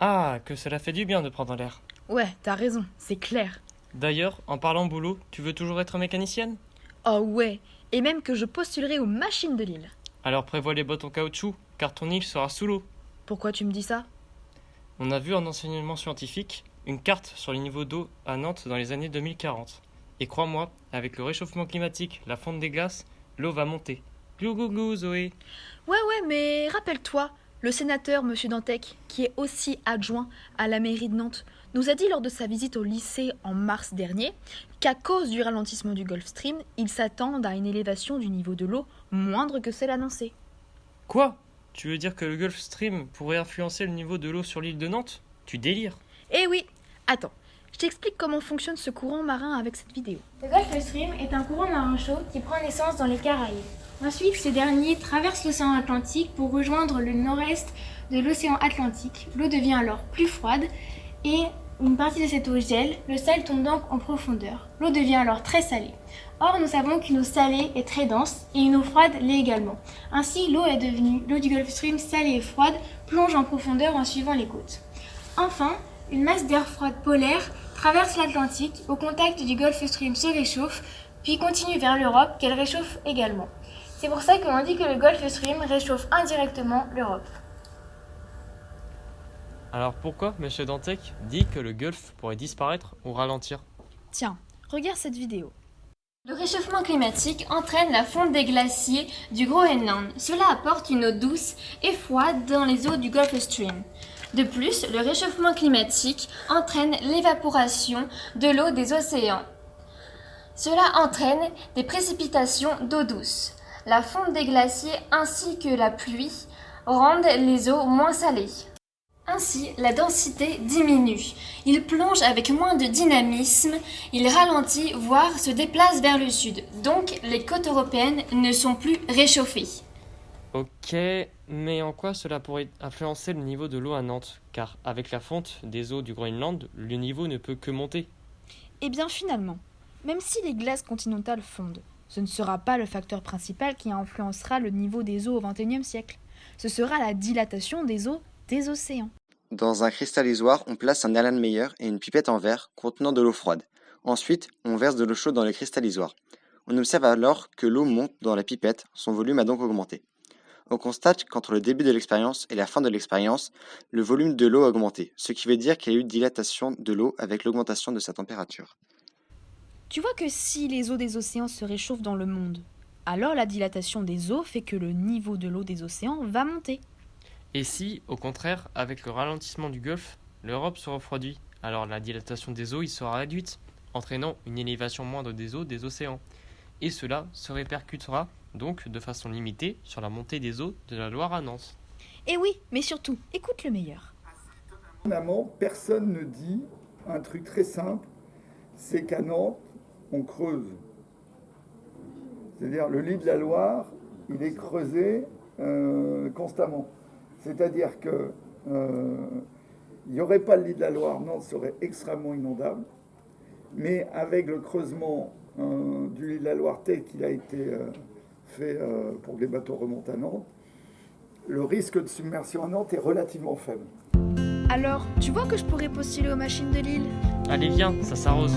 Ah, que cela fait du bien de prendre l'air. Ouais, t'as raison, c'est clair. D'ailleurs, en parlant boulot, tu veux toujours être mécanicienne? Oh ouais, et même que je postulerai aux machines de l'île. Alors prévois les bottes en caoutchouc, car ton île sera sous l'eau. Pourquoi tu me dis ça? On a vu en enseignement scientifique une carte sur les niveaux d'eau à Nantes dans les années 2040. Et crois-moi, avec le réchauffement climatique, la fonte des glaces, l'eau va monter. Glou glou glou, Zoé. Ouais, mais rappelle-toi, le sénateur Monsieur Dantec, qui est aussi adjoint à la mairie de Nantes, nous a dit lors de sa visite au lycée en mars dernier qu'à cause du ralentissement du Gulf Stream, ils s'attendent à une élévation du niveau de l'eau moindre que celle annoncée. Quoi? Tu veux dire que le Gulf Stream pourrait influencer le niveau de l'eau sur l'île de Nantes? Tu délires. Eh oui, attends, je t'explique comment fonctionne ce courant marin avec cette vidéo. Le Gulf Stream est un courant marin chaud qui prend naissance dans les Caraïbes. Ensuite, ce dernier traverse l'océan Atlantique pour rejoindre le nord-est de l'océan Atlantique. L'eau devient alors plus froide et une partie de cette eau gèle. Le sel tombe donc en profondeur. L'eau devient alors très salée. Or, nous savons qu'une eau salée est très dense et une eau froide l'est également. Ainsi, l'eau du Gulf Stream salée et froide plonge en profondeur en suivant les côtes. Enfin, une masse d'air froide polaire traverse l'Atlantique. Au contact du Gulf Stream se réchauffe, puis continue vers l'Europe qu'elle réchauffe également. C'est pour ça que l'on dit que le Gulf Stream réchauffe indirectement l'Europe. Alors pourquoi M. Dantec dit que le Gulf pourrait disparaître ou ralentir? Tiens, regarde cette vidéo. Le réchauffement climatique entraîne la fonte des glaciers du Groenland. Cela apporte une eau douce et froide dans les eaux du Gulf Stream. De plus, le réchauffement climatique entraîne l'évaporation de l'eau des océans. Cela entraîne des précipitations d'eau douce. La fonte des glaciers ainsi que la pluie rendent les eaux moins salées. Ainsi, la densité diminue. Il plonge avec moins de dynamisme, il ralentit, voire se déplace vers le sud. Donc, les côtes européennes ne sont plus réchauffées. Ok, mais en quoi cela pourrait influencer le niveau de l'eau à Nantes? Car avec la fonte des eaux du Groenland, le niveau ne peut que monter. Eh bien finalement, même si les glaces continentales fondent, ce ne sera pas le facteur principal qui influencera le niveau des eaux au XXIe siècle. Ce sera la dilatation des eaux des océans. Dans un cristallisoir, on place un Erlenmeyer et une pipette en verre contenant de l'eau froide. Ensuite, on verse de l'eau chaude dans le cristallisoir. On observe alors que l'eau monte dans la pipette, son volume a donc augmenté. On constate qu'entre le début de l'expérience et la fin de l'expérience, le volume de l'eau a augmenté, ce qui veut dire qu'il y a eu dilatation de l'eau avec l'augmentation de sa température. Tu vois que si les eaux des océans se réchauffent dans le monde, alors la dilatation des eaux fait que le niveau de l'eau des océans va monter. Et si, au contraire, avec le ralentissement du Golfe, l'Europe se refroidit, alors la dilatation des eaux y sera réduite, entraînant une élévation moindre des eaux des océans. Et cela se répercutera donc de façon limitée sur la montée des eaux de la Loire à Nantes. Et oui, mais surtout, écoute le meilleur. Étonnamment, personne ne dit un truc très simple, c'est qu'à Nantes, on creuse. C'est-à-dire le lit de la Loire, il est creusé constamment. C'est-à-dire que il n'y aurait pas le lit de la Loire, Nantes serait extrêmement inondable, mais avec le creusement du lit de la Loire tel qu'il a été fait pour que les bateaux remontent à Nantes, le risque de submersion à Nantes est relativement faible. Alors, tu vois que je pourrais postuler aux machines de Lille? Allez viens, ça s'arrose.